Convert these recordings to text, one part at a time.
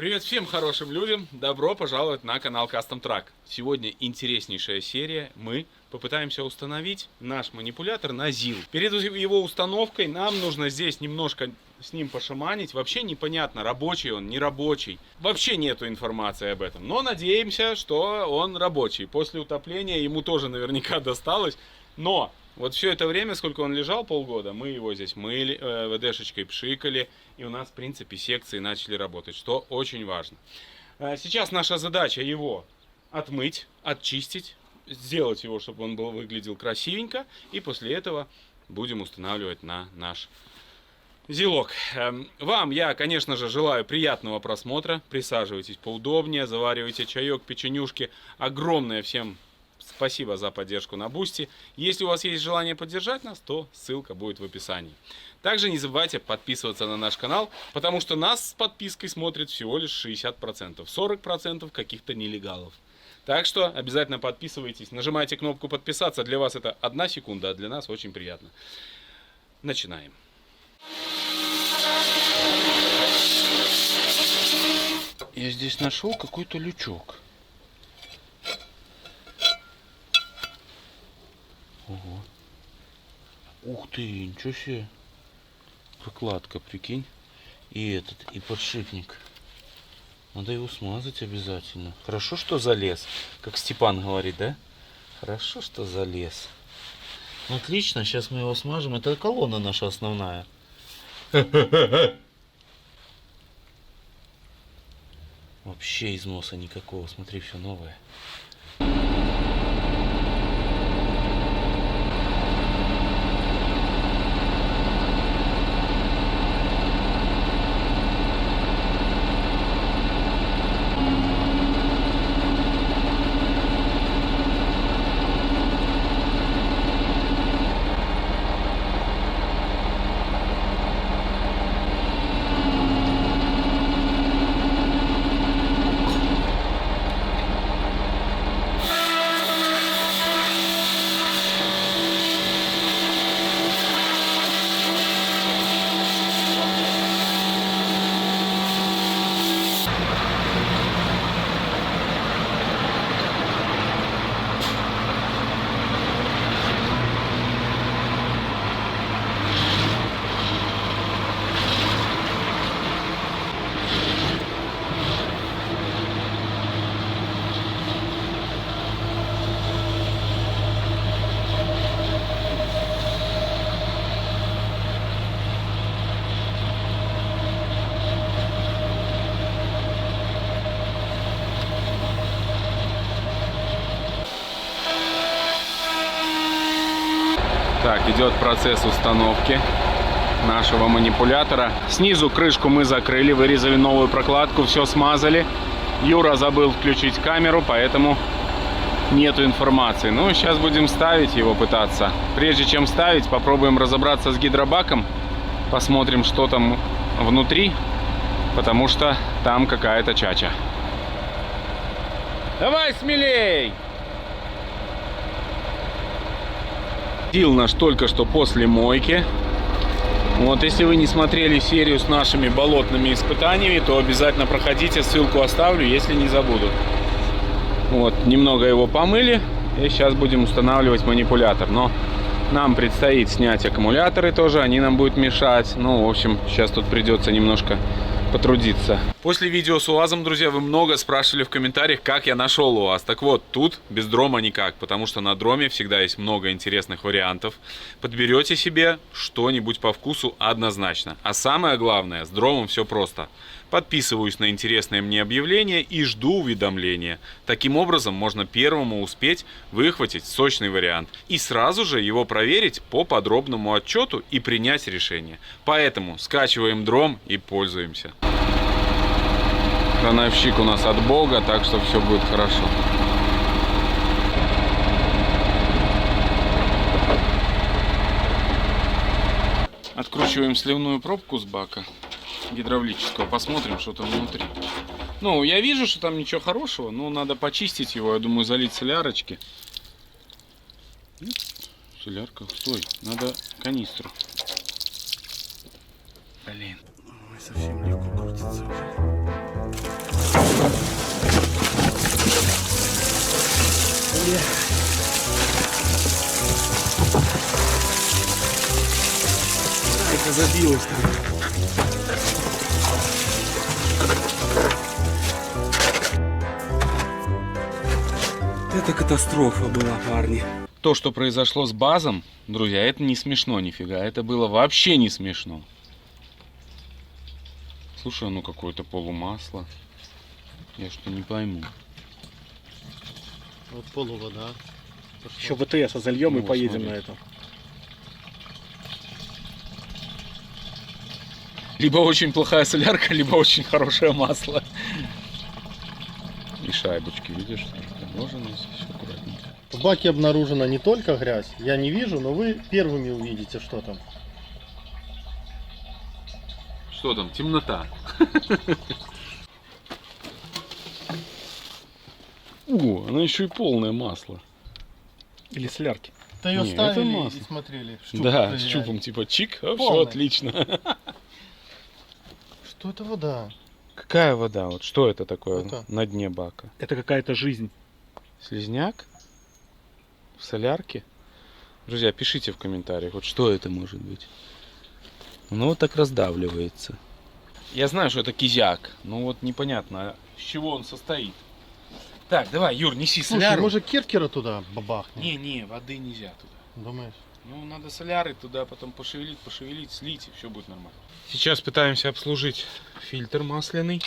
Привет всем хорошим людям, добро пожаловать на канал Custom Truck. Сегодня интереснейшая серия, мы попытаемся установить наш манипулятор на ЗИЛ. Перед его установкой нам нужно здесь немножко с ним пошаманить. Вообще непонятно, рабочий он, не рабочий. Вообще нету информации об этом, но надеемся, что он рабочий. После утопления ему тоже наверняка досталось, но... Вот все это время, сколько он лежал, полгода, мы его здесь мыли, ВДшечкой пшикали, и у нас, в принципе, секции начали работать, что очень важно. Сейчас наша задача его отмыть, очистить, сделать его, чтобы он выглядел красивенько, и после этого будем устанавливать на наш зилок. Вам я, конечно же, желаю приятного просмотра, присаживайтесь поудобнее, заваривайте чаек, печенюшки. Огромное всем спасибо за поддержку на Бусти. Если у вас есть желание поддержать нас, то ссылка будет в описании. Также не забывайте подписываться на наш канал, потому что нас с подпиской смотрит всего лишь 60%. 40% каких-то нелегалов. Так что обязательно подписывайтесь, нажимайте кнопку подписаться. Для вас это 1 секунда, а для нас очень приятно. Начинаем. Я здесь нашел какой-то лючок. Ого. Ух ты, ничего себе. Прокладка, прикинь. И подшипник. Надо его смазать обязательно. Хорошо, что залез. Как Степан говорит, да? Хорошо, что залез. Отлично, сейчас мы его смажем. Это колонна наша основная. Вообще износа никакого. Смотри, все новое. Так, идет процесс установки нашего манипулятора. Снизу крышку мы закрыли, вырезали новую прокладку, все смазали. Юра забыл включить камеру, поэтому нету информации. Ну, сейчас будем ставить его, пытаться. Прежде чем ставить, попробуем разобраться с гидробаком. Посмотрим, что там внутри, потому что там какая-то чача. Давай смелей! Зил наш только что после мойки. Вот, если вы не смотрели серию с нашими болотными испытаниями, то обязательно проходите, ссылку оставлю, если не забуду. Вот, немного его помыли, и сейчас будем устанавливать манипулятор. Но нам предстоит снять аккумуляторы тоже, они нам будут мешать. Ну, в общем, сейчас тут придется немножко потрудиться. После видео с УАЗом, друзья, вы много спрашивали в комментариях, как я нашел УАЗ. Так вот, тут без дрома никак, потому что на дроме всегда есть много интересных вариантов. Подберете себе что-нибудь по вкусу однозначно. А самое главное, с дромом все просто. Подписываюсь на интересные мне объявления и жду уведомления. Таким образом, можно первому успеть выхватить сочный вариант и сразу же его проверить по подробному отчету и принять решение. Поэтому скачиваем дром и пользуемся. Крановщик у нас от Бога, так что все будет хорошо. Откручиваем сливную пробку с бака гидравлического, посмотрим, что там внутри. Ну, я вижу, что там ничего хорошего, но надо почистить его, я думаю, залить солярочки. Солярка, стой, надо канистру. Блин, ой, совсем легко крутится уже. Это забилось. Это катастрофа была, парни. То, что произошло с базом, друзья, это не смешно нифига. Это было вообще не смешно. Слушай, ну какое-то полумасло. Я что не пойму. Вот полувода. Еще БТС зальем Ну, и поедем смотри. на этом. Либо очень плохая солярка, либо очень хорошее масло. И шайбочки, видишь, положены здесь аккуратненько. В баке обнаружена не только грязь, я не вижу, но вы первыми увидите, что там. Что там? Темнота. О, она еще и полное масло. Или солярки. То ее Не, это ставили масло. и смотрели. Да, с чупом типа чик, а все Полное. отлично. Что это вода? Какая вода? Вот что это такое Это. на дне бака? Это какая-то жизнь. Слизняк? В солярке? Друзья, пишите в комментариях, вот что это может быть. Ну вот так раздавливается. Я знаю, что это кизяк, но вот непонятно, с чего он состоит. Так, давай, Юр, неси Слушай, соляру. может Киркера туда бабахнем? Не, воды нельзя туда. Думаешь? Ну, надо соляры туда потом пошевелить, слить, и все будет нормально. Сейчас пытаемся обслужить фильтр масляный.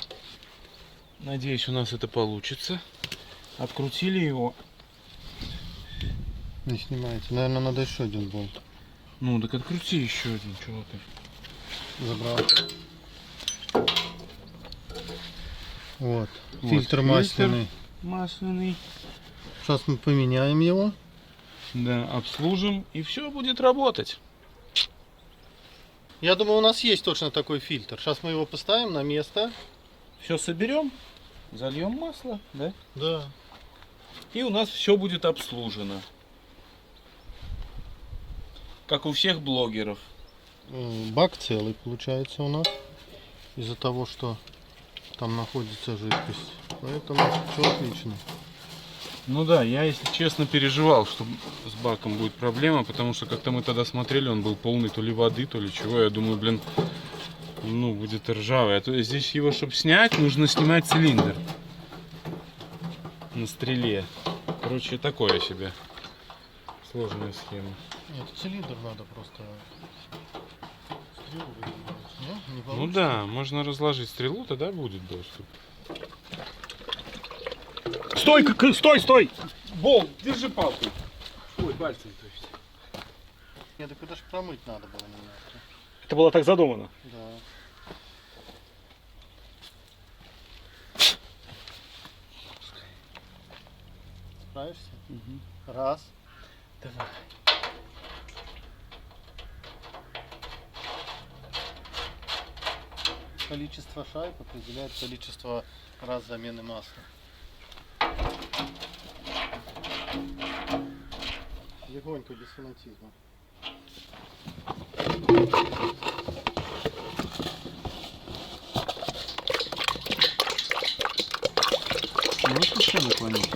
Надеюсь, у нас это получится. Открутили его. Не снимается. Наверное, надо еще один болт. Ну, так открути еще один, чего ты. Забрал. Вот. Вот, Фильтр масляный. Масляный. Сейчас мы поменяем его. Да, обслужим, и все будет работать. Я думаю, у нас есть точно такой фильтр. Сейчас мы его поставим на место. Все соберем, зальем масло, да? Да. И у нас все будет обслужено. Как у всех блогеров. Бак целый получается у нас. Из-за того, что там находится жидкость. Поэтому все отлично. Ну да, я, если честно, переживал, что с баком будет проблема, потому что как-то мы тогда смотрели, он был полный то ли воды, то ли чего. Я думаю, блин, ну будет ржавый. А то здесь его, чтобы снять, нужно снимать цилиндр на стреле. Короче, такое себе сложная схема. Нет, цилиндр надо просто стрелу выдвигать. Не Ну получится? да, можно разложить стрелу, тогда будет доступ. Стой, стой! Болт, держи палку. Ой, пальцем, то есть. Нет, так это ж промыть надо было немножко. Это было так задумано. Да. Справишься? Раз. Давай. Количество шайб определяет количество раз замены масла. Легонько, без фанатизма. Можешь еще наклонить?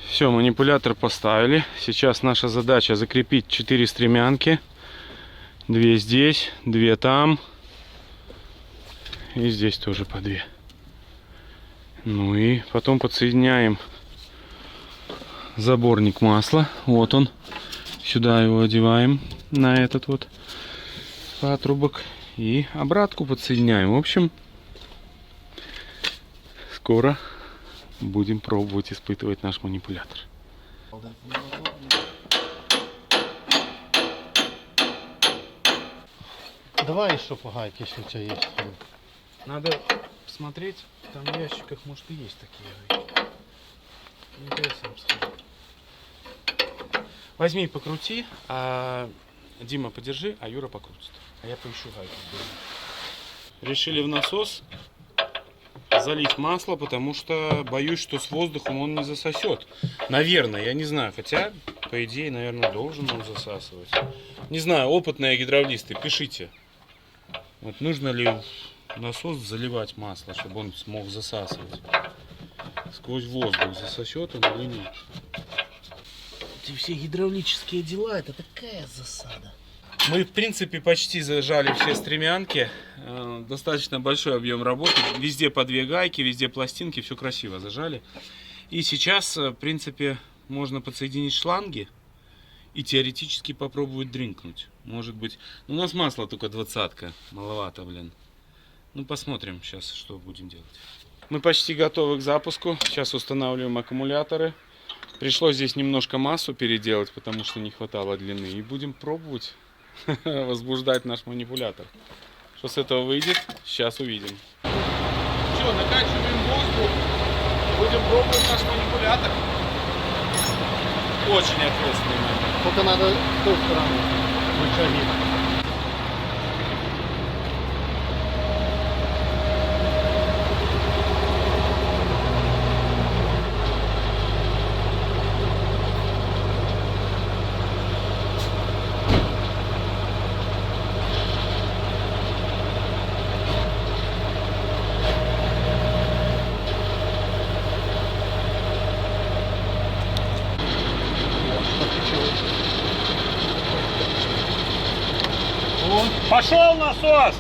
Все, манипулятор поставили. Сейчас наша задача закрепить 4 стремянки. 2 здесь, 2 там. И здесь тоже по 2. Ну и потом подсоединяем заборник масла. Вот он. Сюда его одеваем на этот вот патрубок. И обратку подсоединяем. В общем, скоро будем пробовать испытывать наш манипулятор. Давай еще по гайке, если у тебя есть. Надо посмотреть, там в ящиках, может, и есть такие гайки. Интересно посмотреть. Возьми и покрути, а Дима подержи, а Юра покрутит. А я поищу гайку. Решили в насос залить масло, потому что боюсь, что с воздухом он не засосет. Наверное, я не знаю. Хотя, по идее, наверное, должен он засасывать. Не знаю, опытные гидравлисты, пишите. Вот нужно ли в насос заливать масло, чтобы он смог засасывать. Сквозь воздух засосет он или нет. Эти все гидравлические дела, это такая засада. Мы, в принципе, почти зажали все стремянки. Достаточно большой объем работы. Везде по 2 гайки, везде пластинки, все красиво зажали. И сейчас, в принципе, можно подсоединить шланги и теоретически попробовать дринкнуть. Может быть, у нас масло только 20-ка, маловато, блин. Ну, посмотрим сейчас, что будем делать. Мы почти готовы к запуску. Сейчас устанавливаем аккумуляторы. Пришлось здесь немножко массу переделать, потому что не хватало длины. И будем пробовать возбуждать наш манипулятор. Что с этого выйдет, сейчас увидим. Что, накачиваем воздух. Будем пробовать наш манипулятор. Очень ответственный момент. Только надо с той стороны рычаги. Пошел насос!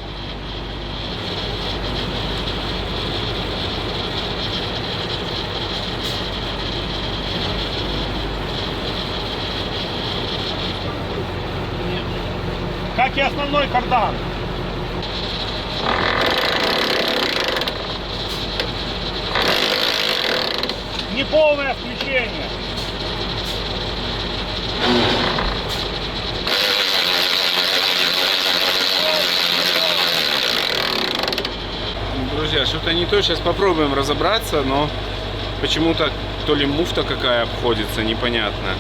Как и основной кардан. Неполное включение. Друзья, что-то не то, сейчас попробуем разобраться, но почему-то то ли муфта какая обходится, непонятно,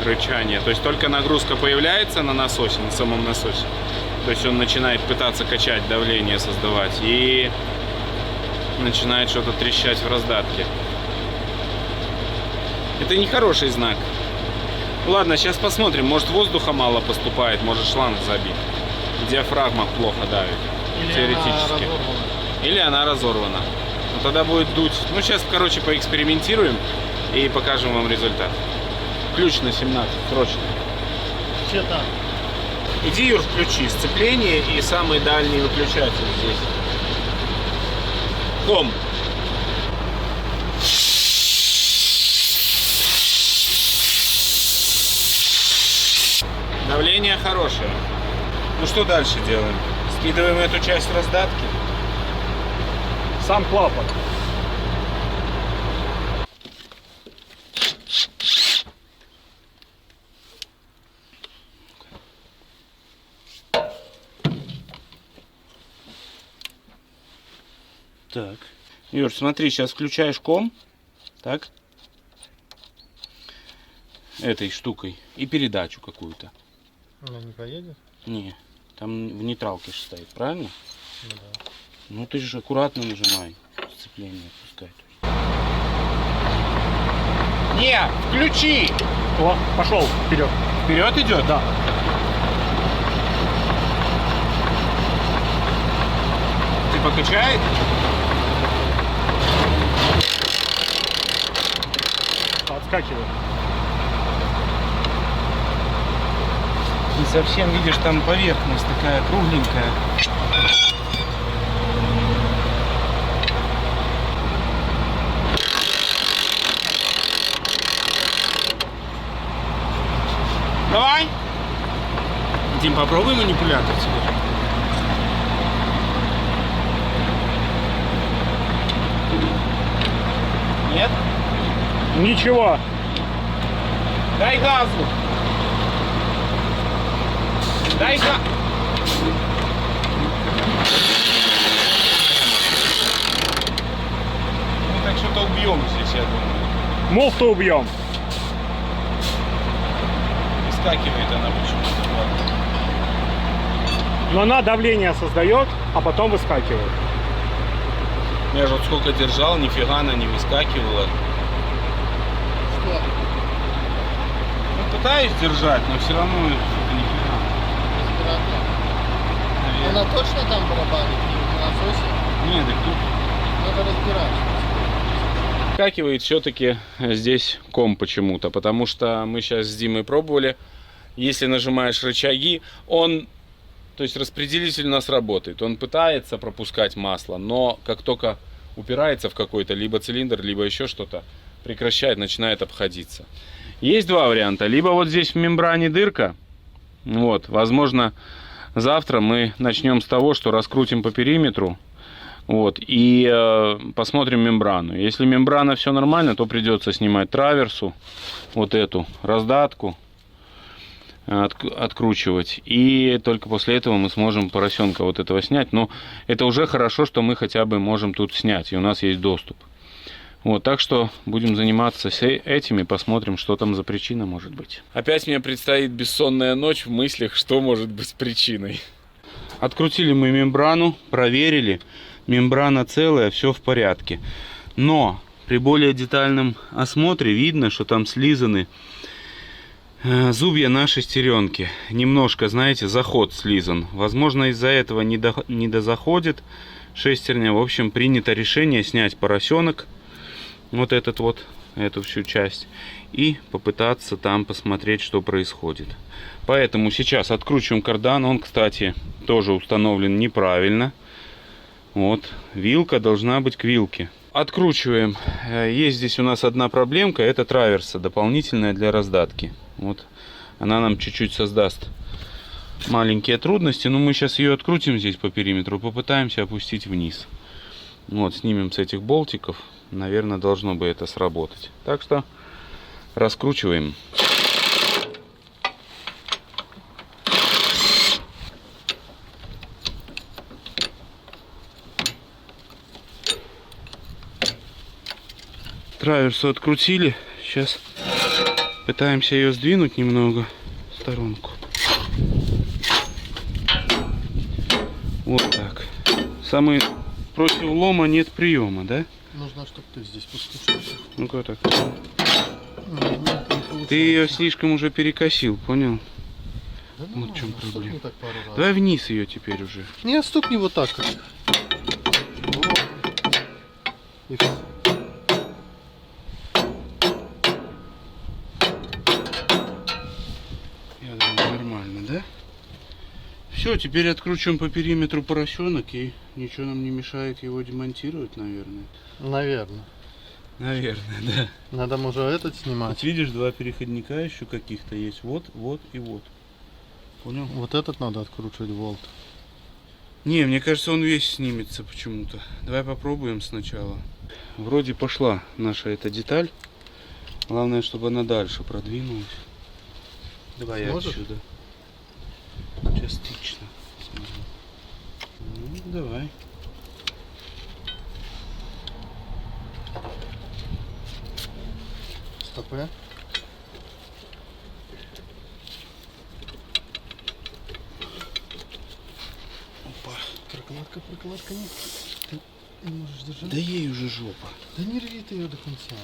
рычание. То есть только нагрузка появляется на насосе, на самом насосе, то есть он начинает пытаться качать давление, создавать, и начинает что-то трещать в раздатке. Это не хороший знак. Ладно, сейчас посмотрим, может воздуха мало поступает, может шланг забит, диафрагма плохо давит, теоретически. Или она разорвана. Ну, тогда будет дуть. Ну, сейчас, короче, поэкспериментируем и покажем вам результат. Ключ на 17, срочно. Все так. Иди, Юр, включи сцепление и самый дальний выключатель здесь. Ком. Давление хорошее. Ну, что дальше делаем? Скидываем эту часть раздатки. Сам клапан. Так. Юр, смотри, сейчас включаешь ком. Так. Этой штукой. И передачу какую-то. Она не поедет? Не. Там в нейтралке же стоит, правильно? Ну да. Ну ты же аккуратно нажимай. Сцепление отпускай. Не, включи! О, пошел вперед. Вперед идет? Да. Ты покачает? Отскакивает. Не совсем видишь, там поверхность такая кругленькая. Давай! Дим, попробуй манипулятор теперь. Нет? Ничего. Дай газу! Дай газу! Мы так что-то убьем здесь, я думаю. Муфту убьем. Выскакивает она почему-то. Но она давление создает, а потом выскакивает. Я же вот сколько держал, нифига она не выскакивала. Что? Ну, пытаюсь держать, но все равно нифига. Разбирать надо. Она точно там барабанит, не на насосе? Нет, так тут Надо разбирать. выскакивает все-таки здесь комп почему-то, потому что мы сейчас с Димой пробовали. Если нажимаешь рычаги, он, то есть распределитель у нас работает, он пытается пропускать масло, но как только упирается в какой-то либо цилиндр, либо еще что-то, прекращает, начинает обходиться. Есть два варианта, либо вот здесь в мембране дырка, вот, возможно, завтра мы начнем с того, что раскрутим по периметру, вот, и посмотрим мембрану. Если мембрана все нормально, то придется снимать траверсу, вот эту раздатку, откручивать, и только после этого мы сможем поросенка вот этого снять. Но это уже хорошо, что мы хотя бы можем тут снять, и у нас есть доступ. Вот, так что будем заниматься этим и посмотрим, что там за причина может быть. Опять мне предстоит бессонная ночь в мыслях, что может быть причиной. Открутили мы мембрану, проверили, мембрана целая, все в порядке. Но при более детальном осмотре видно, что там слизаны зубья на шестеренке. Немножко, знаете, заход слизан. Возможно, из-за этого не дозаходит шестерня. В общем, принято решение снять поросенок, вот этот вот, эту всю часть, и попытаться там посмотреть, что происходит. Поэтому сейчас откручиваем кардан. Он, кстати, тоже установлен неправильно. Вот, вилка должна быть к вилке. Откручиваем. Есть здесь у нас одна проблемка, это траверса дополнительная для раздатки. Вот, она нам чуть-чуть создаст маленькие трудности, но мы сейчас ее открутим здесь по периметру, попытаемся опустить вниз. Вот, снимем с этих болтиков, наверное, должно бы это сработать. Так что раскручиваем. Траверсу открутили, сейчас пытаемся ее сдвинуть немного в сторонку. Вот так. Самый против лома нет приема, да? Нужно, чтобы ты здесь постучал. Ну-ка так. Ты ее слишком уже перекосил, понял? Да, Вот в чем проблема. Так пару раз. Давай вниз ее теперь уже. Не, стукни вот так как. Вот. И всё. Я думаю, нормально, да? Все, теперь откручиваем по периметру поросенок, и ничего нам не мешает его демонтировать, наверное. Наверное. Наверное, да. Надо, может, этот снимать. Вот видишь, два переходника еще каких-то есть. Вот, вот и вот. Понял? Вот этот надо откручивать болт. Не, мне кажется, он весь снимется почему-то. Давай попробуем сначала. Вроде пошла наша эта деталь. Главное, чтобы она дальше продвинулась. Давай я Сможешь? отсюда. Частично. Ну, давай. Стопы. Опа. Прокладка нет. Ты не можешь держать? Да ей уже жопа. Да не рви ты ее до конца.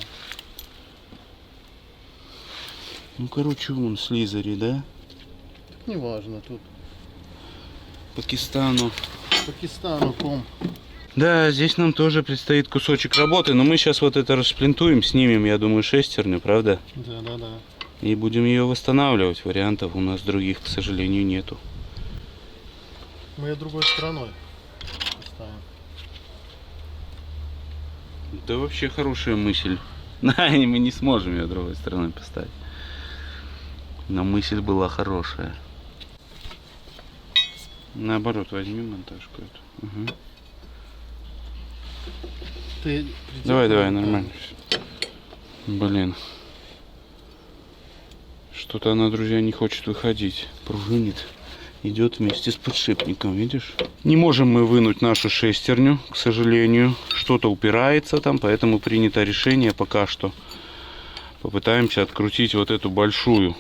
Ну, короче, вон слизари, да? Так не важно, тут Пакистану. Пакистану ком. Да, здесь нам тоже предстоит кусочек работы, но мы сейчас вот это расшплинтуем, снимем, я думаю, шестерню, правда? Да. И будем ее восстанавливать. Вариантов у нас других, к сожалению, нету. Мы ее другой стороной поставим. Да вообще хорошая мысль. Да, мы не сможем ее другой стороной поставить. Но мысль была хорошая. Наоборот, возьми монтажку эту. Угу. Ты Давай, нормально. Блин. Что-то она, друзья, не хочет выходить. Пружинит. идет вместе с подшипником, видишь? Не можем мы вынуть нашу шестерню, к сожалению. Что-то упирается там, поэтому принято решение пока что. Попытаемся открутить вот эту большую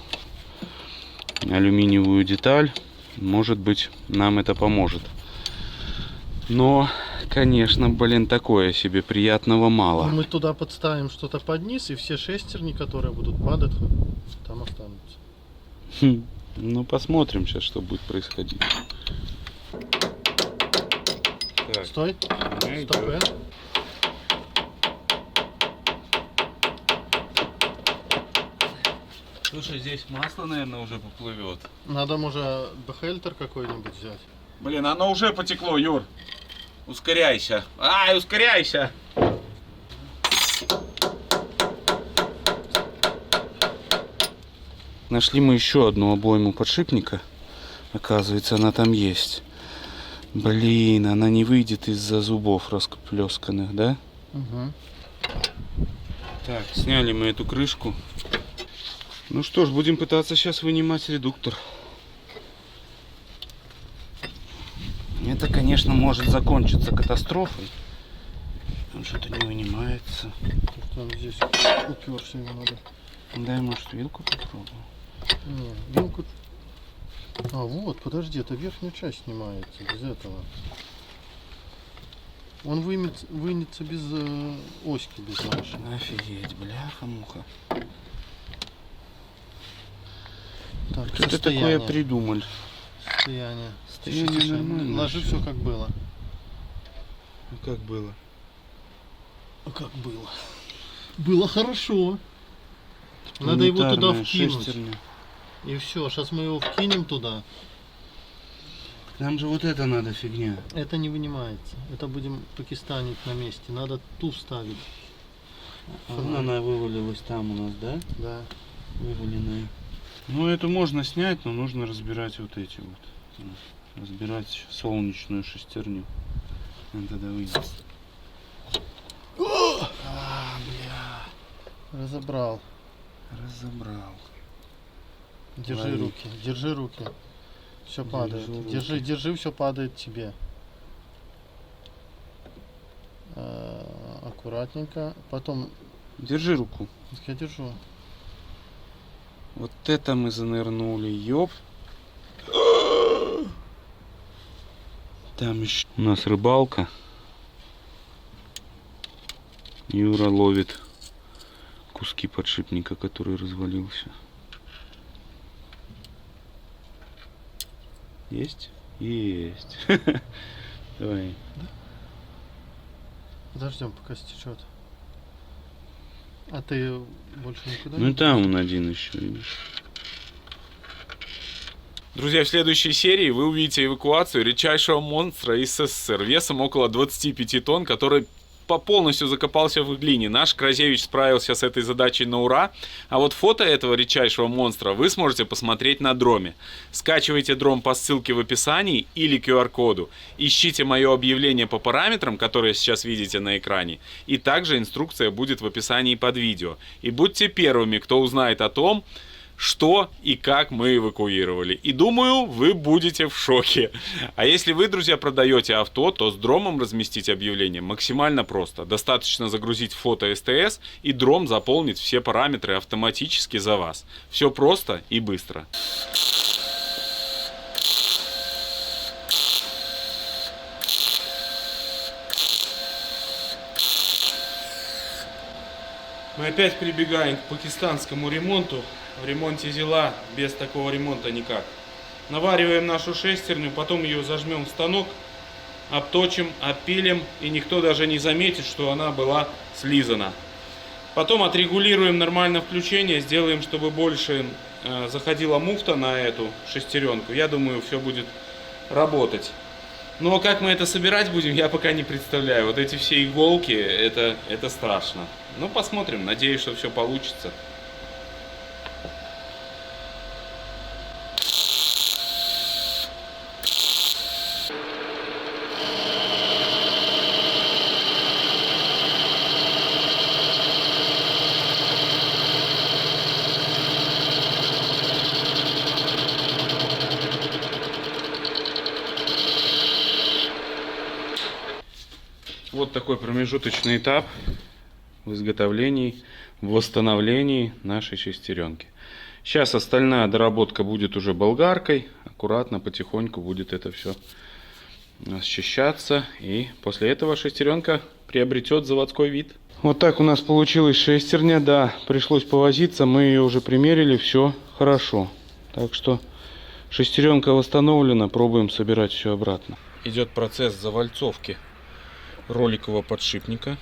алюминиевую деталь. Может быть, нам это поможет. Но, конечно, блин, такое себе, приятного мало. Мы туда подставим что-то под низ, и все шестерни, которые будут падать, там останутся. Ну, посмотрим сейчас, что будет происходить. Так, Стой. Стоп. Слушай, здесь масло, наверное, уже поплывет. Надо, может, бехельтер какой-нибудь взять. Блин, оно уже потекло, Юр. Ускоряйся. Ай, ускоряйся. Нашли мы еще одну обойму подшипника. Оказывается, она там есть. Блин, она не выйдет из-за зубов расплесканных, да? Угу. Так, сняли мы эту крышку. Ну что ж, будем пытаться сейчас вынимать редуктор. Это, конечно, может закончиться катастрофой. Он что-то не вынимается. Там здесь уперся, его надо. Дай, может, вилку попробую. Не, вилку. А, вот, подожди, это верхняя часть снимается без этого. Он вынется без оськи, без нашей. Офигеть, бляха-муха. Так, Что ты состояние. такое придумал? Состояние. Состояние Тише, нормальное. ложи все как было. Ну как было? А как было? Было хорошо. Надо его туда Планетарная вкинуть. шестерня. И все, сейчас мы его вкинем туда. Нам же вот это надо фигня. Это не вынимается. Это будем пакистанить на месте. Надо ту ставить. Она вывалилась там у нас, да? Да. Вываленная. Ну эту можно снять, но нужно разбирать вот эти вот. Разбирать солнечную шестерню. Он тогда выйдет. Разобрал. Разобрал. Держи Лови. руки. Держи руки. Все падает. руки. Держи, все падает тебе. Аккуратненько. Потом. Держи руку. Я держу. Вот это мы занырнули, ёп. Там еще у нас рыбалка. Юра ловит куски подшипника, который развалился. Есть? Есть. Давай. Подождем, пока стечет. А ты больше никуда Ну там он один еще, видишь. Друзья, в следующей серии вы увидите эвакуацию редчайшего монстра из СССР весом около 25 тонн, который полностью закопался в глине. Наш Кразевич справился с этой задачей на ура. А вот фото этого редчайшего монстра вы сможете посмотреть на дроме. Скачивайте дром по ссылке в описании или QR-коду. Ищите мое объявление по параметрам, которые сейчас видите на экране. И также инструкция будет в описании под видео. И будьте первыми, кто узнает о том, что и как мы эвакуировали. И думаю, вы будете в шоке. А если вы, друзья, продаете авто, то с дромом разместить объявление максимально просто. Достаточно загрузить фото СТС, и дром заполнит все параметры автоматически за вас. Все просто и быстро. Мы опять прибегаем к пакистанскому ремонту. В ремонте зила без такого ремонта никак. Навариваем нашу шестерню, потом ее зажмем в станок, обточим, опилим, и никто даже не заметит, что она была слизана. Потом отрегулируем нормально включение, сделаем, чтобы больше заходила муфта на эту шестеренку. Я думаю, все будет работать. Но как мы это собирать будем, я пока не представляю. Вот эти все иголки, это страшно. Ну, посмотрим. Надеюсь, что все получится. такой промежуточный этап в изготовлении, в восстановлении нашей шестеренки. Сейчас остальная доработка будет уже болгаркой. Аккуратно, потихоньку будет это все счищаться. И после этого шестеренка приобретет заводской вид. Вот так у нас получилась шестерня. Да, пришлось повозиться. Мы ее уже примерили. Все хорошо. Так что шестеренка восстановлена. Пробуем собирать все обратно. Идет процесс завальцовки роликового подшипника.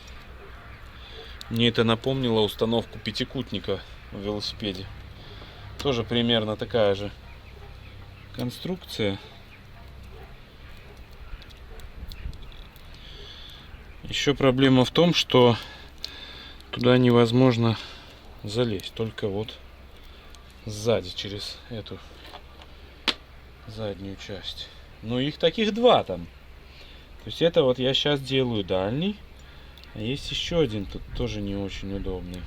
Мне это напомнило установку пятикутника в велосипеде. Тоже примерно такая же конструкция. Еще проблема в том, что туда невозможно залезть. Только вот сзади, через эту заднюю часть. Но их таких два там. То есть это вот я сейчас делаю дальний. А есть еще один, тут тоже не очень удобный.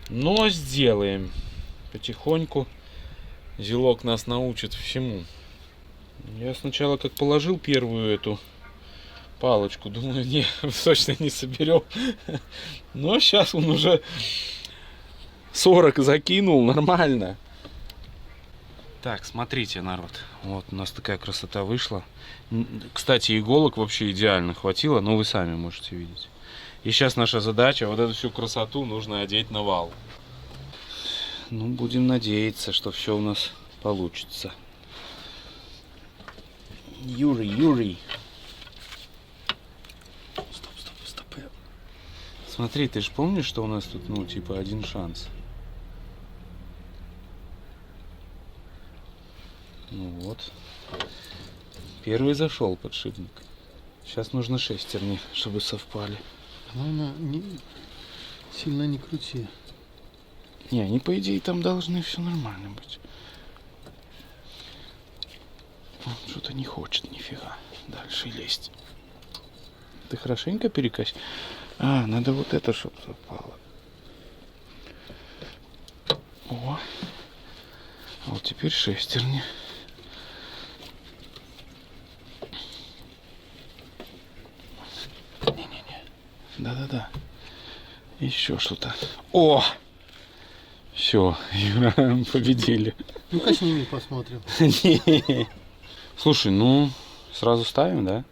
Но сделаем. Потихоньку Зилок нас научит всему. Я сначала как положил первую эту палочку, думаю, не, точно не соберем. Но сейчас он уже 40 закинул, нормально. Так, смотрите, народ. Вот у нас такая красота вышла. Кстати, иголок вообще идеально хватило, но вы сами можете видеть. И сейчас наша задача, вот эту всю красоту нужно одеть на вал. Ну, будем надеяться, что все у нас получится. Юрий. Стоп. Смотри, ты же помнишь, что у нас тут, ну, типа, один шанс? Ну вот. Первый зашел подшипник. Сейчас нужно шестерни, чтобы совпали. Главное, сильно не крути. Не, они по идее там должны все нормально быть. Он что-то не хочет нифига дальше лезть. Ты хорошенько перекось. А, надо вот это, чтобы совпало. О. А вот теперь шестерни. Не-не-не. Да-да-да. Еще что-то. О! Все, Юра, победили. Ну-ка сними, посмотрим. Слушай, ну, сразу ставим, да?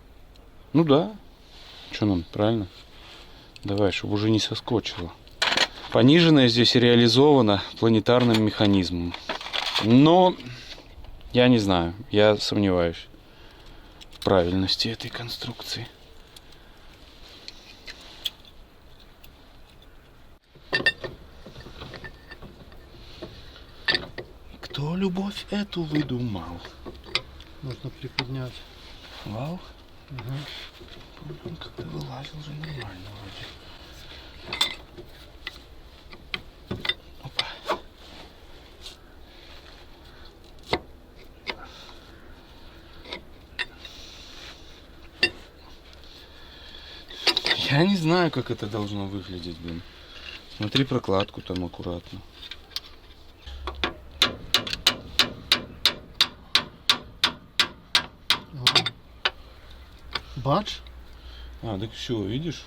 Ну да. Что нам, правильно? Давай, чтобы уже не соскочило. Пониженное здесь реализовано планетарным механизмом. Но я не знаю, я сомневаюсь в правильности этой конструкции. Кто любовь эту выдумал? Нужно приподнять. Вау. Угу. Он как-то вылазил уже нормально вроде. Опа. Я не знаю, как это должно выглядеть, блин. Смотри прокладку там аккуратно. Бадж? А, так все, видишь?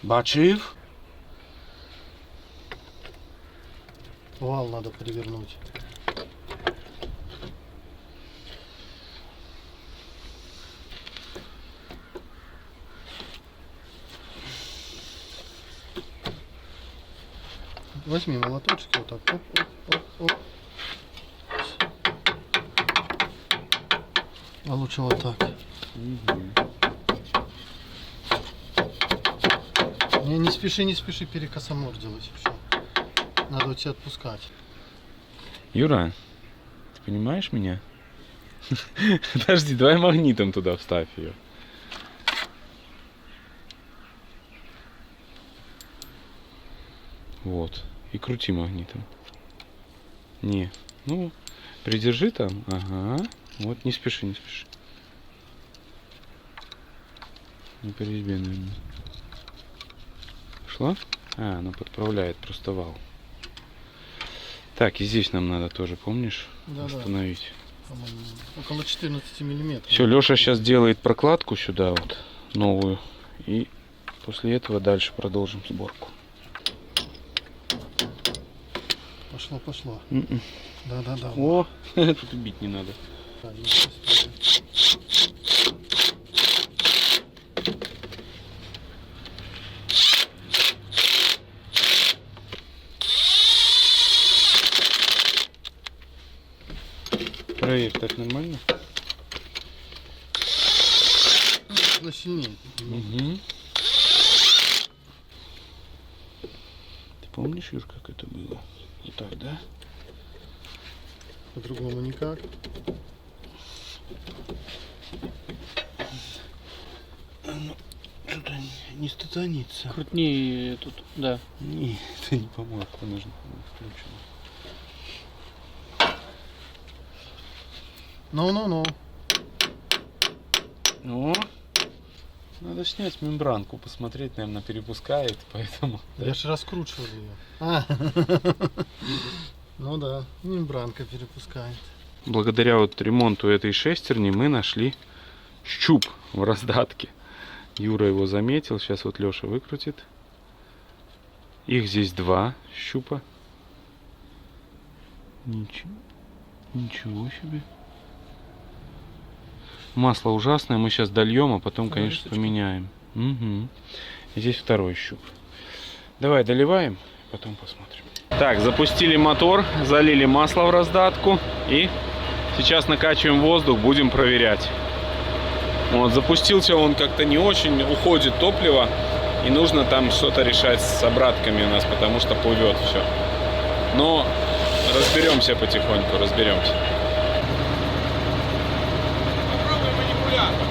Бачив. Вал надо перевернуть. Возьми молоточки вот так. Оп, оп, оп, оп. А лучше вот так. Не спеши перекосомор делать. Все. Надо вот тебя отпускать. Юра, ты понимаешь меня? Подожди, давай магнитом туда вставь ее. Вот. И крути магнитом. Не. Ну, придержи там. Ага. Вот, не спеши, не спеши. Не по резьбе, наверное. Шла? А, она подправляет просто вал. Так, и здесь нам надо тоже, помнишь, Да, установить. по-моему, около 14 миллиметров. Все, Леша сейчас делает прокладку сюда вот, новую. И после этого дальше продолжим сборку. Пошло. Да. О, тут убить не надо. Да, есть история. Проект так нормально? Ну, сильнее. Угу. Ты помнишь, Юр, как это было? Вот так, да? По-другому никак. Что-то не статанится. Крутни тут, да. Не, это не поможет, нужно включено. Ну. Ну, надо снять мембранку, посмотреть, наверное, перепускает, поэтому... Я же раскручивал ее. Ну да, мембранка перепускает. Благодаря вот ремонту этой шестерни мы нашли щуп в раздатке. Юра его заметил, сейчас вот Леша выкрутит. Их здесь 2 щупа. Ничего себе. Масло ужасное, мы сейчас дольем, а потом, конечно, поменяем. Угу. И здесь 2 щуп. Давай доливаем, потом посмотрим. Так, запустили мотор, залили масло в раздатку и сейчас накачиваем воздух, будем проверять. Вот, запустился он как-то не очень, уходит топливо, и нужно там что-то решать с обратками у нас, потому что плывет все. Но разберемся потихоньку, разберемся. Попробуем манипулятор.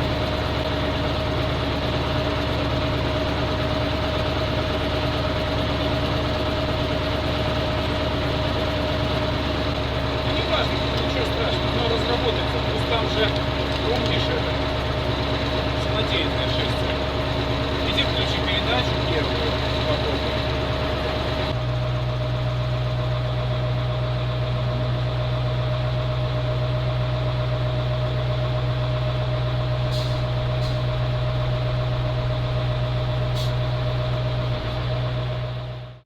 Не важно, ничего страшного, но разработается, просто там же умнейшее. Самодельная шестерня. Иди включи передачу первую. Попробуй.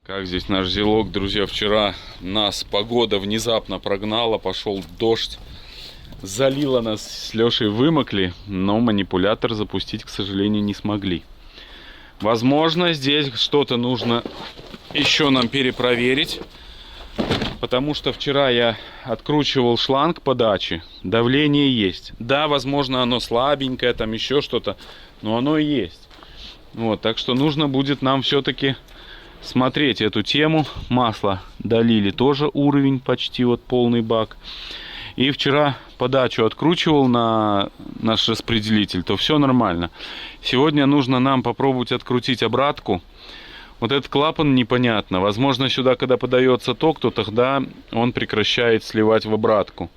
Как здесь наш зелок, друзья, вчера нас погода внезапно прогнала, пошел дождь. Залило нас с Лешей, вымокли, но манипулятор запустить, к сожалению, не смогли. Возможно, здесь что-то нужно еще нам перепроверить, потому что вчера я откручивал шланг подачи, давление есть. Да, возможно, оно слабенькое, там еще что-то, но оно и есть. Вот, так что нужно будет нам все-таки смотреть эту тему. Масло долили, тоже уровень почти вот полный бак. И вчера подачу откручивал на наш распределитель, то все нормально. Сегодня нужно нам попробовать открутить обратку. Вот этот клапан непонятно. Возможно, сюда, когда подается ток, то тогда он прекращает сливать в обратку.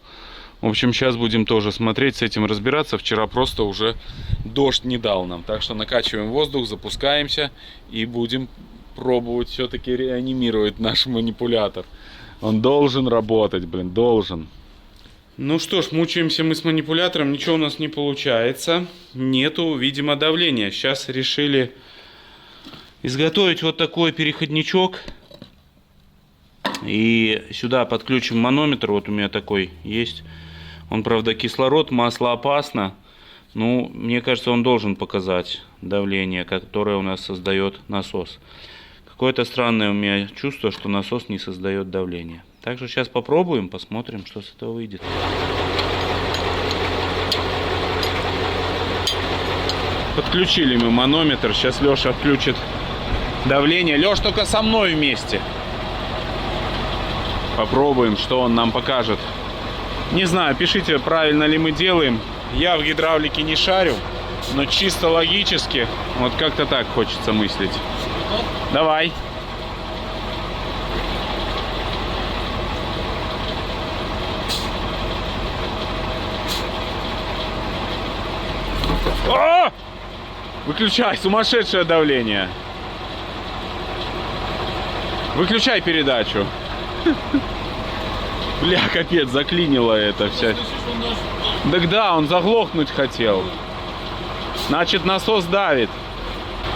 В общем, сейчас будем тоже смотреть, с этим разбираться. Вчера просто уже дождь не дал нам. Так что накачиваем воздух, запускаемся и будем пробовать все-таки реанимировать наш манипулятор. Он должен работать, блин, должен. Ну что ж, мучаемся мы с манипулятором, ничего у нас не получается. Нету, видимо, давления. Сейчас решили изготовить вот такой переходничок. И сюда подключим манометр, вот у меня такой есть. Он, правда, кислород, масло опасно. Ну, мне кажется, он должен показать давление, которое у нас создает насос. Какое-то странное у меня чувство, что насос не создает давление. Так что сейчас попробуем, посмотрим, что с этого выйдет. Подключили мы манометр. Сейчас Леша включит давление. Леш, только со мной вместе. Попробуем, что он нам покажет. Не знаю, пишите, правильно ли мы делаем. Я в гидравлике не шарю, но чисто логически, вот как-то так хочется мыслить. Давай. О! Выключай, сумасшедшее давление. Выключай передачу. Бля, капец, заклинило это вся. Так да, он заглохнуть хотел. Значит, насос давит.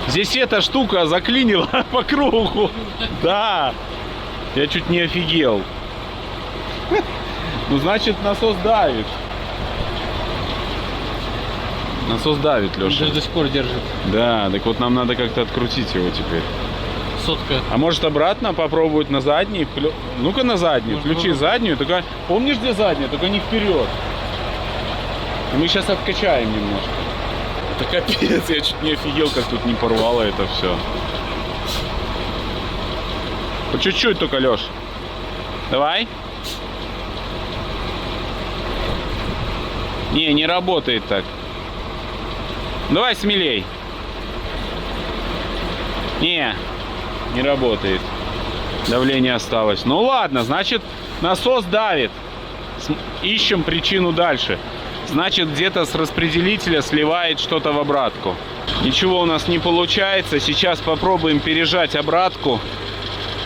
Здесь эта штука заклинила по кругу. Да. Я чуть не офигел. Ну, значит, насос давит. Насос давит, Леша. До сих пор держит. Да, так вот нам надо как-то открутить его теперь. Сотка. А может обратно попробовать на задний? Ну-ка на заднюю. Можно Включи попробовать. заднюю. Только помнишь, где задняя? Только не вперед. И мы сейчас откачаем немножко. Это капец, я чуть не офигел, как тут не порвало это все. По чуть-чуть только, Леш. Давай. Не работает так. Давай смелей. Не работает. Давление осталось. Ну ладно, значит, насос давит. Ищем причину дальше. Значит, где-то с распределителя сливает что-то в обратку. Ничего у нас не получается. Сейчас попробуем пережать обратку.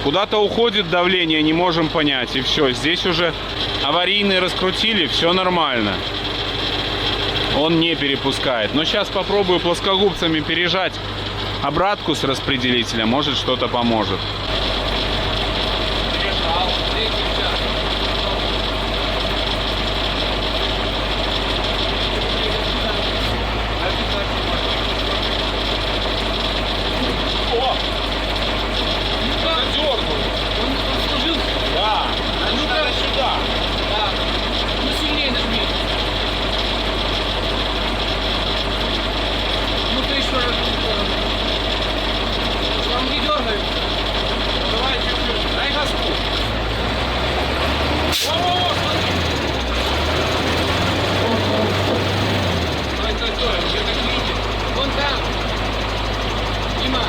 Куда-то уходит давление, не можем понять. И все, здесь уже аварийный раскрутили, все нормально. Он не перепускает. Но сейчас попробую плоскогубцами пережать обратку с распределителя. Может, что-то поможет. Да, надо сюда. Ну сильнее нажми. Ну ты еще раз. Там не дергай. Давай чуть-чуть. Дай газку. О, смотри. Стой, где так видит? Вон там. Дима.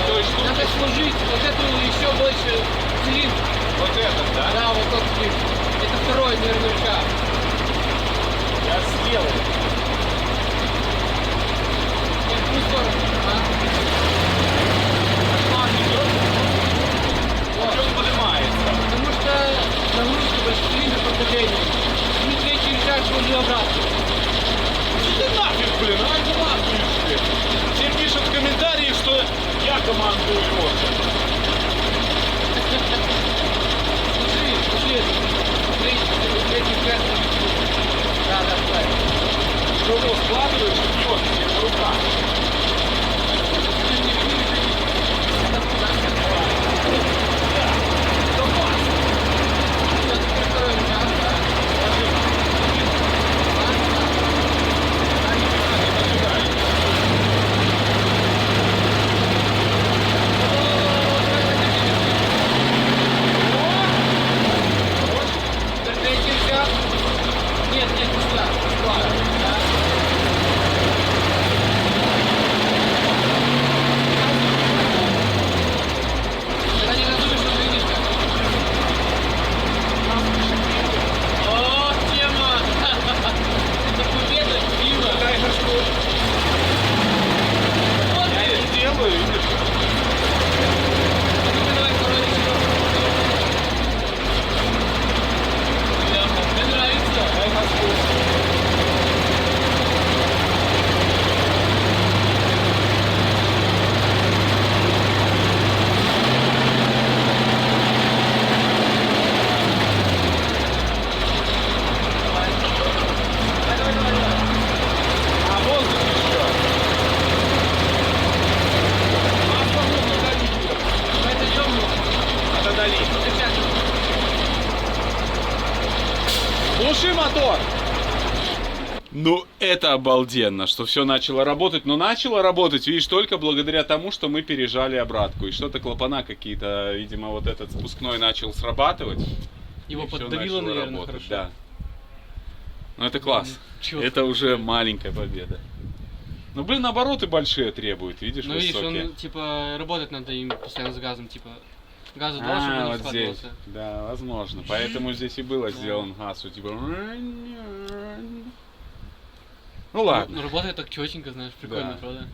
то есть тут- Надо сложить вот эту еще больше цилиндр. Вот этот, да? Да, вот тот цилиндр. Это второй наверняка. Я сделаю. Нет, в ту сторону. Вот он поднимается. Потому что нагрузка больше цилиндр под давлением. И третий рычаг сложил обратно. Иди нафиг, блин, а командуешь ты. Все пишут в комментарии, что я командую Леша. Слушай, третий рычаг. Да, правильно. Что его складываешь и бьешь себе в руках. Нет, не сюда. Когда не надуешь, то видишь как. О, тема! Это победа, Дима! Дай газку. Вот Я ты! это делаю, видишь? А ну-ка давай второй еще. Мне нравится. Дай газку. А воздух еще. Масло нужно долить. Это темно. Надо долить. Сейчас. Глуши мотор. Ну, это обалденно, что все начало работать. Но начало работать, видишь, только благодаря тому, что мы пережали обратку. И что-то клапана какие-то, видимо, вот этот спускной начал срабатывать. Его и всё поддавило, начало наверное, работать, хорошо. Да. Ну, это класс. Чётко. Это уже маленькая победа. Ну, блин, обороты большие требует, видишь, Ну видишь, высокие. он типа работать надо им постоянно с газом, типа газа два, чтобы он не вот здесь. складывался. Да, возможно. Поэтому здесь и было сделан газ, типа... Ну ладно. Ну работает так четенько, знаешь, прикольно, Да. правда?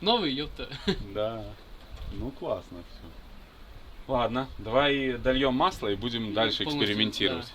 Новый, ёпта. Да. Ну классно все. Ладно, давай дольем масло и будем дальше полностью, экспериментировать.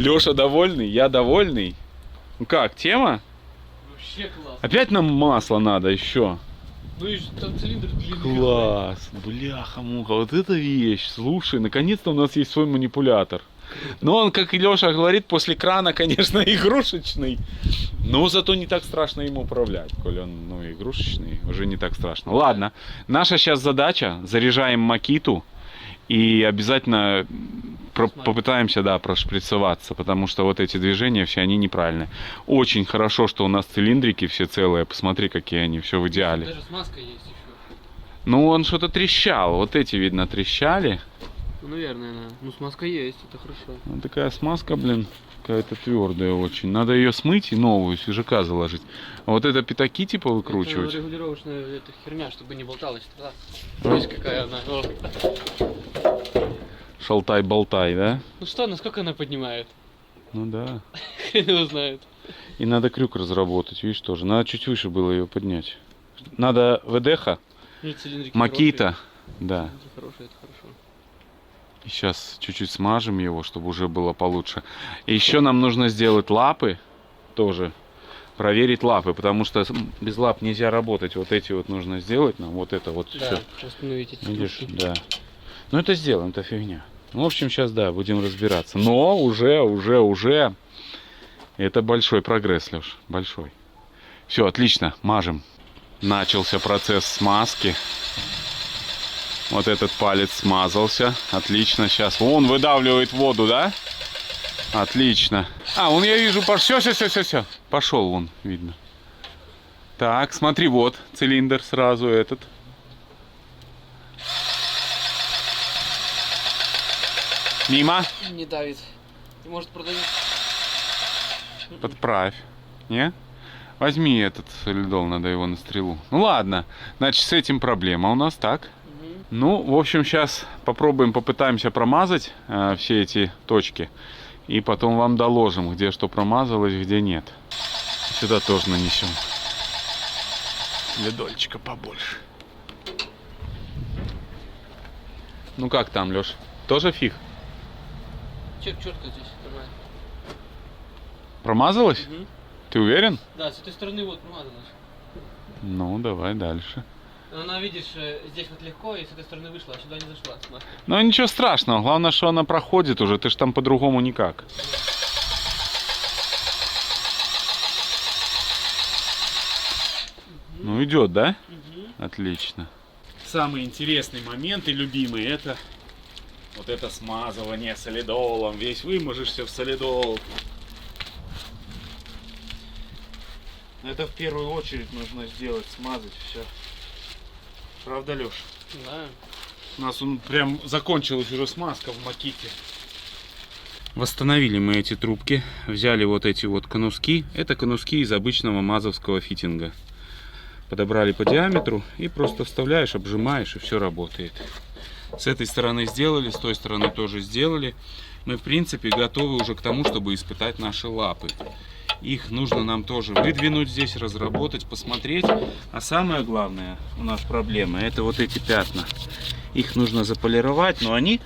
Леша довольный, я довольный. Ну как, тема? Вообще класс. Опять нам масло надо еще. Ну и там цилиндр длинный. Класс, бляха-муха, вот эта вещь. Слушай, наконец-то у нас есть свой манипулятор. Но он, как и Леша говорит, после крана, конечно, игрушечный. Но зато не так страшно им управлять. Коли он, игрушечный, уже не так страшно. Ладно, наша сейчас задача, заряжаем Макиту. И обязательно попытаемся, да, прошприцеваться, потому что вот эти движения все, они неправильные. Очень хорошо, что у нас цилиндрики все целые. Посмотри, какие они, все в идеале. Даже смазка есть еще. Ну, он что-то трещал. Вот эти, видно, трещали. Ну, наверное, да. Ну, смазка есть, это хорошо. Вот такая смазка, блин, какая-то твердая очень. Надо ее смыть и новую свежака заложить. А вот это пятаки типа выкручивать. Это регулировочная эта херня, чтобы не болталась. Видишь, какая она. О. Шалтай-болтай, да? Ну что, насколько она поднимает? Ну да. Хрен его знает. И надо крюк разработать, видишь, тоже. Надо чуть выше было ее поднять. Надо ВДХ, Ну, цилиндрики Макита. хорошие. Да. Цилиндрики хорошие, это хорошо. И сейчас чуть-чуть смажем его, чтобы уже было получше. И еще нам нужно сделать лапы тоже. Проверить лапы, потому что без лап нельзя работать. Вот эти вот нужно сделать нам. Вот это вот Да, все. восстановить эти Видишь, кружки. да. Ну это сделаем, это фигня. Ну, в общем, сейчас, да, будем разбираться. Но уже это большой прогресс, Леш, большой. Все, отлично, мажем. Начался процесс смазки. Вот этот палец смазался. Отлично, сейчас. Он выдавливает воду, да? Отлично. А, он, я вижу, все. Пошел он, видно. Так, смотри, вот цилиндр сразу этот. Мимо. Не давит. Может продавить. Подправь. Не? Возьми этот солидол, надо его на стрелу. Ну ладно, значит с этим проблема у нас, так? Ну, в общем, сейчас попытаемся промазать все эти точки. И потом вам доложим, где что промазалось, где нет. Сюда тоже нанесем. Ледольчика побольше. Ну как там, Леш? Тоже фиг? Четко здесь нормально. Промазалось? Угу. Ты уверен? Да, с этой стороны вот промазалась. Ну, давай дальше. Она, видишь, здесь вот легко, и с этой стороны вышла, а сюда не зашла. Смазка. Ну ничего страшного, главное, что она проходит уже, ты ж там по-другому никак. Ну идет, да? Отлично. Самый интересный момент и любимый это вот это смазывание солидолом. Весь выможешься в солидол. Это в первую очередь нужно сделать, смазать все. Правда, Леш? Да. У нас он прям закончилась уже смазка в Маките. Восстановили мы эти трубки. Взяли вот эти вот конуски. Это конуски из обычного мазовского фитинга. Подобрали по диаметру и просто вставляешь, обжимаешь, и все работает. С этой стороны сделали, с той стороны тоже сделали. Мы, в принципе, готовы уже к тому, чтобы испытать наши лапы. Их нужно нам тоже выдвинуть здесь, разработать, посмотреть. А самое главное у нас проблема — это вот эти пятна. Их нужно заполировать, но они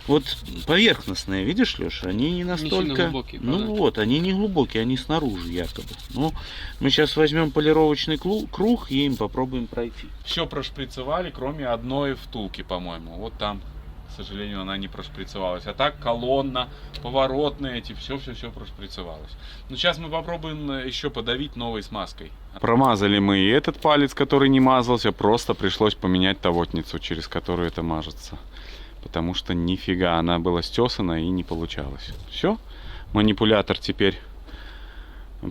вот поверхностные, видишь, Леша? Они не настолько... глубокие, ну правда? вот, они не глубокие, они снаружи якобы. Но мы сейчас возьмем полировочный круг и им попробуем пройти. Все прошприцевали, кроме одной втулки, по-моему. Вот там, к сожалению, она не прошприцевалась. А так колонна, поворотные эти, все прошприцевалось. Но сейчас мы попробуем еще подавить новой смазкой. Промазали мы и этот палец, который не мазался, просто пришлось поменять тавотницу, через которую это мажется. потому что нифига, она была стесана и не получалось. Все, манипулятор теперь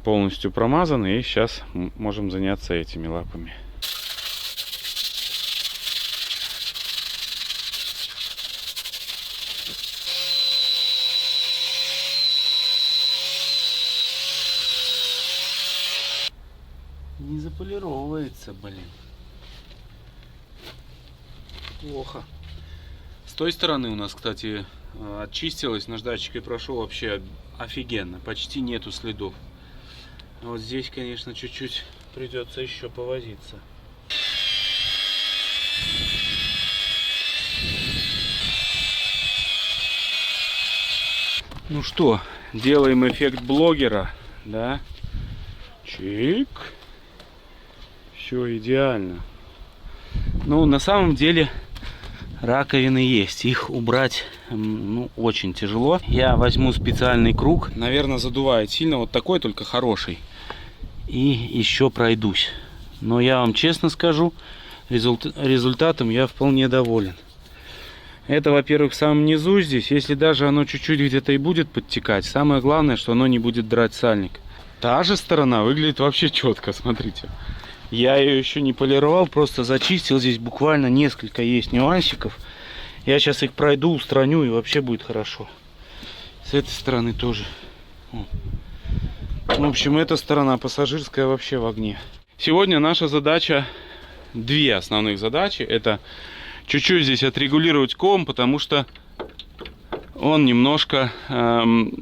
полностью промазан, и сейчас можем заняться этими лапами. Не заполировывается, блин. Плохо. С той стороны у нас, кстати, очистилось, наждачкой прошел вообще офигенно, почти нету следов. А вот здесь, конечно, чуть-чуть придется еще повозиться. Ну что, делаем эффект блогера, да? Чик. Все идеально. Ну, на самом деле, раковины есть. Их убрать, ну, очень тяжело. Я возьму специальный круг. Наверное, задувает сильно. Вот такой, только хороший. И еще пройдусь. Но я вам честно скажу, результатом я вполне доволен. Это, во-первых, в самом низу здесь. Если даже оно чуть-чуть где-то и будет подтекать, самое главное, что оно не будет драть сальник. Та же сторона выглядит вообще четко, смотрите. Я ее еще не полировал, просто зачистил. Здесь буквально несколько есть нюансиков. Я сейчас их пройду, устраню, и вообще будет хорошо. С этой стороны тоже. В общем, эта сторона пассажирская вообще в огне. Сегодня наша задача, две основных задачи. Это чуть-чуть здесь отрегулировать ком, потому что он немножко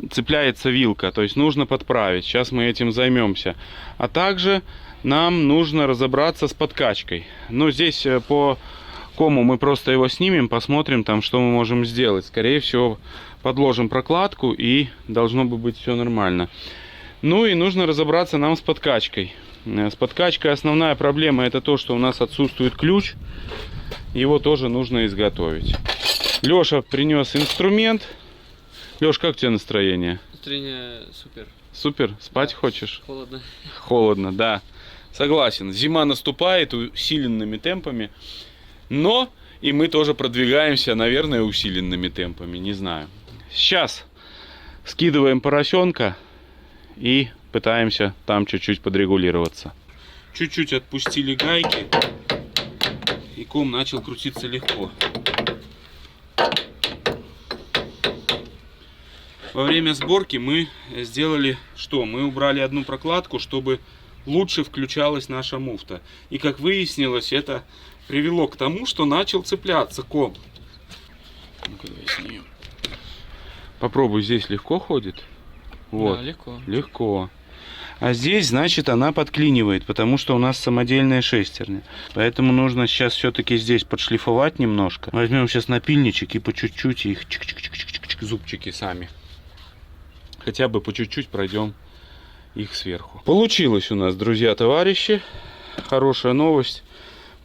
цепляется вилка. То есть нужно подправить. Сейчас мы этим займемся. А также нам нужно разобраться с подкачкой. Но здесь по кому мы просто его снимем, посмотрим там, что мы можем сделать. Скорее всего, подложим прокладку, и должно бы быть все нормально. Ну и нужно разобраться нам с подкачкой. С подкачкой основная проблема — это то, что у нас отсутствует ключ. Его тоже нужно изготовить. Леша принес инструмент. Леш, как у тебя настроение? Настроение супер. Супер? Спать Да. хочешь? Холодно. Холодно, да. Согласен. Зима наступает усиленными темпами. Но и мы тоже продвигаемся, наверное, усиленными темпами. Не знаю. Сейчас скидываем поросенка и пытаемся там чуть-чуть подрегулироваться. Чуть-чуть отпустили гайки, и ком начал крутиться легко. Во время сборки мы сделали что? Мы убрали одну прокладку, чтобы лучше включалась наша муфта. И как выяснилось, это привело к тому, что начал цепляться ком. Ну-ка, давай снимем. Попробуй, здесь легко ходит. Вот. Да, легко. Легко. А здесь, значит, она подклинивает, потому что у нас самодельная шестерня. Поэтому нужно сейчас все-таки здесь подшлифовать немножко. Возьмем сейчас напильничек и по чуть-чуть их чик-чик-чик-чик-чик, зубчики сами. Хотя бы по чуть-чуть пройдем их сверху. Получилось у нас, друзья, товарищи. Хорошая новость.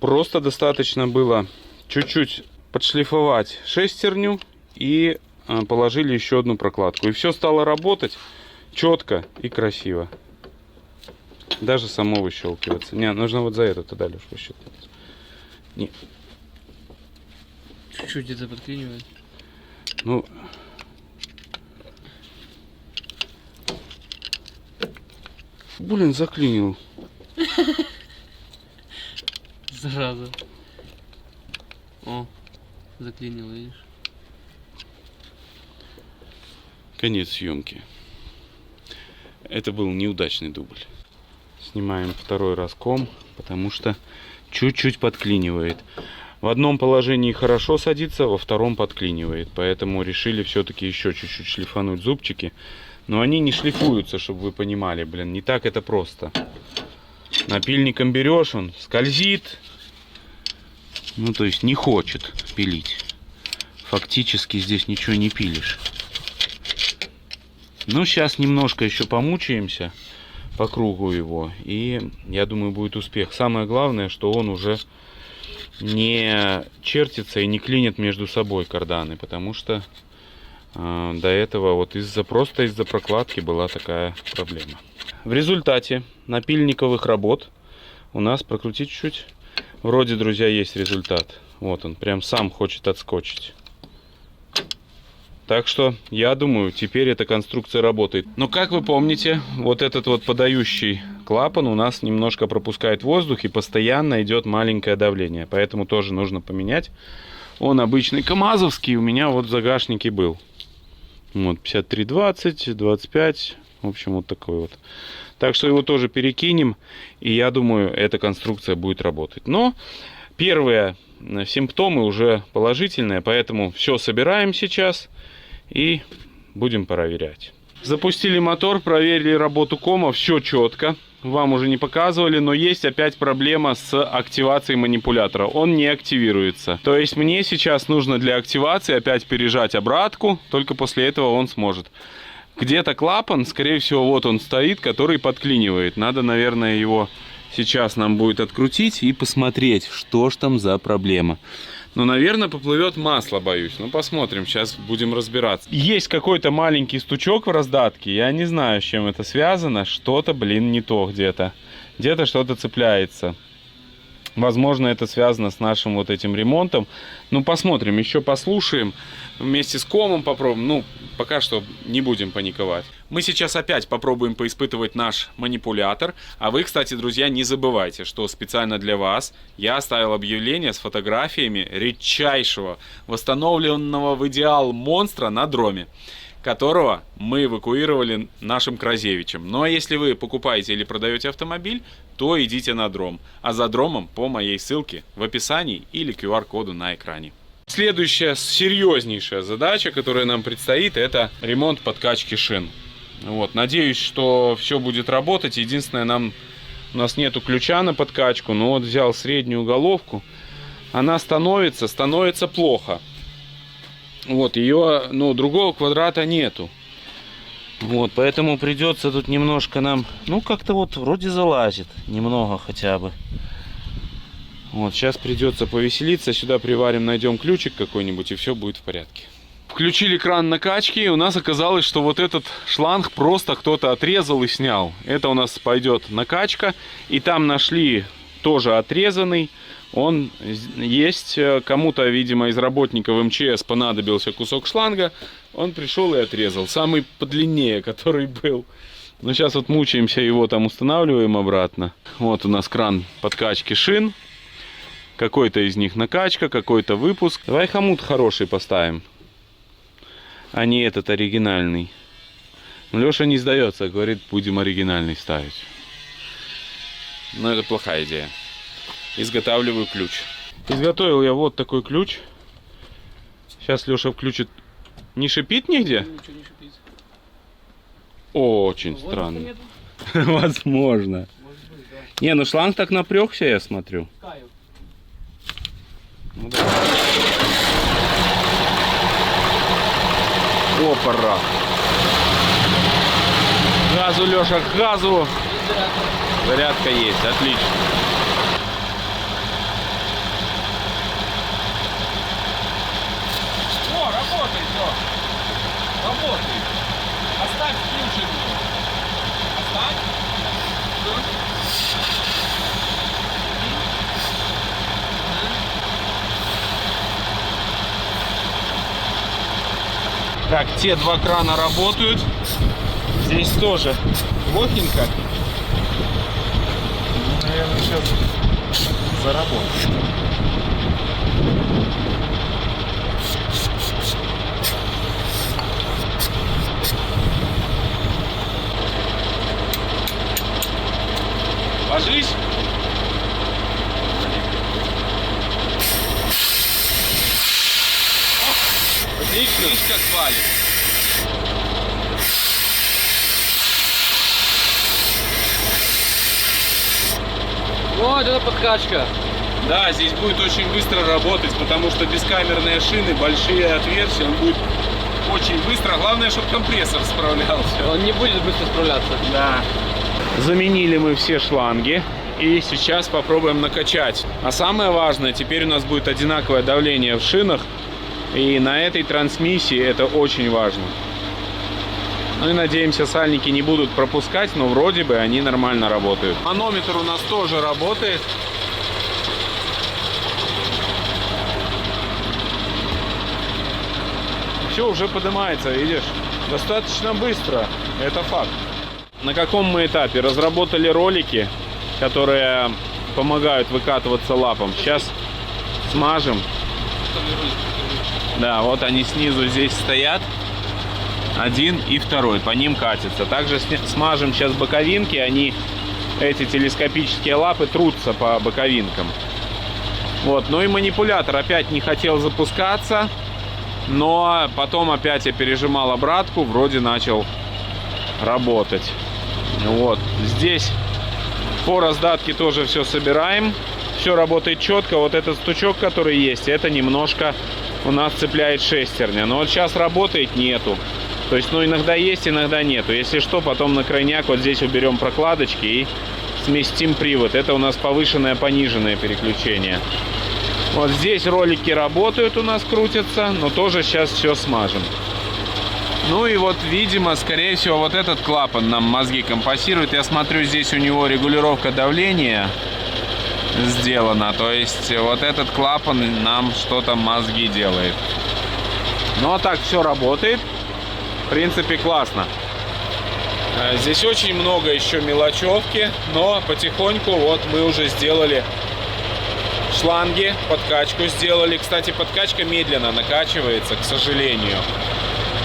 Просто достаточно было чуть-чуть подшлифовать шестерню и положили еще одну прокладку. И все стало работать четко и красиво. Даже само выщелкивается. Не, нужно вот за это тогда, Леш, выщелкивать. Не. Чуть-чуть это подклинивает. Ну... Блин, заклинил. Зараза. О, заклинил, видишь? Конец съемки. Это был неудачный дубль. Снимаем второй раз ком, потому что чуть-чуть подклинивает. В одном положении хорошо садится, во втором подклинивает. Поэтому решили все-таки еще чуть-чуть шлифануть зубчики. Но они не шлифуются, чтобы вы понимали, блин, не так это просто. Напильником берешь, он скользит. Ну, то есть не хочет пилить. Фактически здесь ничего не пилишь. Ну, сейчас немножко еще помучаемся по кругу его. И я думаю, будет успех. Самое главное, что он уже не чертится и не клинит между собой карданы. Потому что до этого вот из-за прокладки была такая проблема. В результате напильниковых работ у нас, прокрутить чуть-чуть, вроде, друзья, есть результат. Вот он, прям сам хочет отскочить. Так что, я думаю, теперь эта конструкция работает. Но, как вы помните, вот этот вот подающий клапан у нас немножко пропускает воздух и постоянно идет маленькое давление. Поэтому тоже нужно поменять. Он обычный камазовский, у меня вот в загашнике был. Вот, 5320, 25, в общем, вот такой вот. Так что его тоже перекинем, и я думаю, эта конструкция будет работать. Но первые симптомы уже положительные, поэтому все собираем сейчас и будем проверять. Запустили мотор, проверили работу кома, все четко. Вам уже не показывали, но есть опять проблема с активацией манипулятора. Он не активируется. То есть мне сейчас нужно для активации опять пережать обратку, только после этого он сможет. Где-то клапан, скорее всего, вот он стоит, который подклинивает. Надо, наверное, его сейчас нам будет открутить и посмотреть, что ж там за проблема. Ну, наверное, поплывет масло, боюсь. Ну, посмотрим, сейчас будем разбираться. Есть какой-то маленький стучок в раздатке. Я не знаю, с чем это связано. Что-то, блин, не то где-то. Где-то что-то цепляется. Возможно, это связано с нашим вот этим ремонтом. Ну, посмотрим, еще послушаем. Вместе с комом попробуем. Ну, пока что не будем паниковать. Мы сейчас опять попробуем поиспытывать наш манипулятор. А вы, кстати, друзья, не забывайте, что специально для вас я оставил объявление с фотографиями редчайшего, восстановленного в идеал монстра на дроме, которого мы эвакуировали нашим Кразевичем. Ну а если вы покупаете или продаете автомобиль, то идите на дром. А за дромом по моей ссылке в описании или QR-коду на экране. Следующая серьезнейшая задача, которая нам предстоит, это ремонт подкачки шин. Вот, надеюсь, что все будет работать. Единственное, у нас нету ключа на подкачку, но вот взял среднюю головку. Она становится плохо. Вот, ее, ну, другого квадрата нету. Вот, поэтому придется тут немножко нам, ну, как-то вот вроде залазит. Немного хотя бы. Вот, сейчас придется повеселиться. Сюда приварим, найдем ключик какой-нибудь, и все будет в порядке. Включили кран накачки, и у нас оказалось, что вот этот шланг просто кто-то отрезал и снял. Это у нас пойдет накачка. И там нашли тоже отрезанный. Он есть. Кому-то, видимо, из работников МЧС понадобился кусок шланга. Он пришел и отрезал. Самый подлиннее, который был. Но сейчас вот мучаемся, его там устанавливаем обратно. Вот у нас кран подкачки шин. Какой-то из них накачка, какой-то выпуск. Давай хомут хороший поставим, а не этот оригинальный. Но Леша не сдается, говорит, будем оригинальный ставить. Но это плохая идея. Изготавливаю ключ. Изготовил я вот такой ключ. Сейчас Леша включит. Не шипит нигде? Ничего не шипит. Очень странно. Возможно. Не, ну шланг так напрягся, я смотрю. Ну, давай. Опара. Газу, Леша, газу. Зарядка есть, отлично. О, работает, все. Работает. Оставь включенную. Оставь. Так, те два крана работают. Здесь тоже плохенько. Ну, наверное, сейчас заработает. Ложись. Отлично. Видишь, как валит. Вот это подкачка. Да, здесь будет очень быстро работать, потому что бескамерные шины, большие отверстия, он будет очень быстро. Главное, чтобы компрессор справлялся. Он не будет быстро справляться. Да. Заменили мы все шланги. И сейчас попробуем накачать. А самое важное, теперь у нас будет одинаковое давление в шинах. И на этой трансмиссии это очень важно. Ну и надеемся, сальники не будут пропускать, но вроде бы они нормально работают. Манометр у нас тоже работает. Все, уже поднимается, видишь? Достаточно быстро, это факт. На каком мы этапе? Разработали ролики, которые помогают выкатываться лапам. Сейчас смажем. Да, вот они снизу здесь стоят. Один и второй, по ним катится. Также смажем сейчас боковинки, эти телескопические лапы трутся по боковинкам. Вот, ну и манипулятор опять не хотел запускаться, но потом опять я пережимал обратку, вроде начал работать. Вот, здесь по раздатке тоже все собираем, все работает четко. Вот этот стучок, который есть, это немножко у нас цепляет шестерня, но вот сейчас работает, нету. То есть, ну, иногда есть, иногда нету. Если что, потом на крайняк вот здесь уберем прокладочки и сместим привод. Это у нас повышенное, пониженное переключение. Вот здесь ролики работают у нас, крутятся, но тоже сейчас все смажем. Ну и вот, видимо, скорее всего, вот этот клапан нам мозги компасирует. Я смотрю, здесь у него регулировка давления сделана. То есть, вот этот клапан нам что-то мозги делает. Ну, а так все работает. В принципе, классно. Здесь очень много еще мелочевки, но потихоньку вот мы уже сделали шланги, подкачку сделали. Кстати, подкачка медленно накачивается, к сожалению.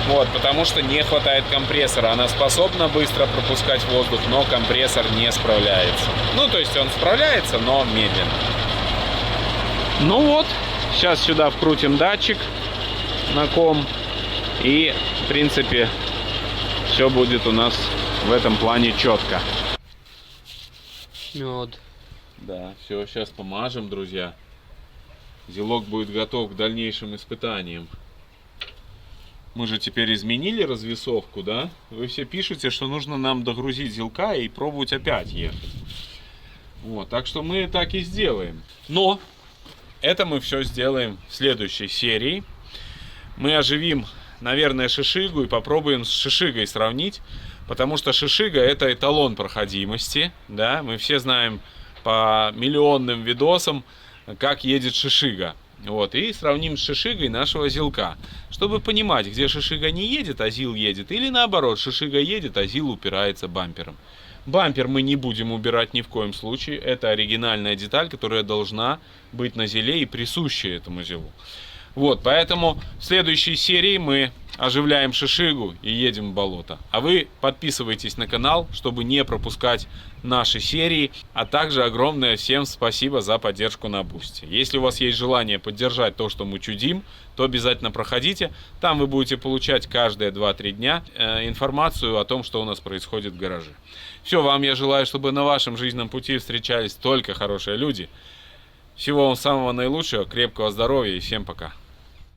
Вот, потому что не хватает компрессора. Она способна быстро пропускать воздух, но компрессор не справляется. Ну, то есть он справляется, но медленно. Ну вот, сейчас сюда вкрутим датчик на ком. И, в принципе, все будет у нас в этом плане четко. Мед. Да, все, сейчас помажем, друзья. Зилок будет готов к дальнейшим испытаниям. Мы же теперь изменили развесовку, да? Вы все пишете, что нужно нам догрузить зилка и пробовать опять ехать. Вот, так что мы так и сделаем. Но это мы все сделаем в следующей серии. Мы оживим, наверное, шишигу и попробуем с шишигой сравнить, потому что шишига — это эталон проходимости, да, мы все знаем по миллионным видосам, как едет шишига, вот, и сравним с шишигой нашего зилка, чтобы понимать, где шишига не едет, а зил едет, или наоборот, шишига едет, а зил упирается бампером. Бампер мы не будем убирать ни в коем случае, это оригинальная деталь, которая должна быть на зиле и присущая этому зилу. Вот, поэтому в следующей серии мы оживляем шишигу и едем в болото. А вы подписывайтесь на канал, чтобы не пропускать наши серии. А также огромное всем спасибо за поддержку на Бусти. Если у вас есть желание поддержать то, что мы чудим, то обязательно проходите. Там вы будете получать каждые 2-3 дня информацию о том, что у нас происходит в гараже. Все, вам я желаю, чтобы на вашем жизненном пути встречались только хорошие люди. Всего вам самого наилучшего, крепкого здоровья и всем пока.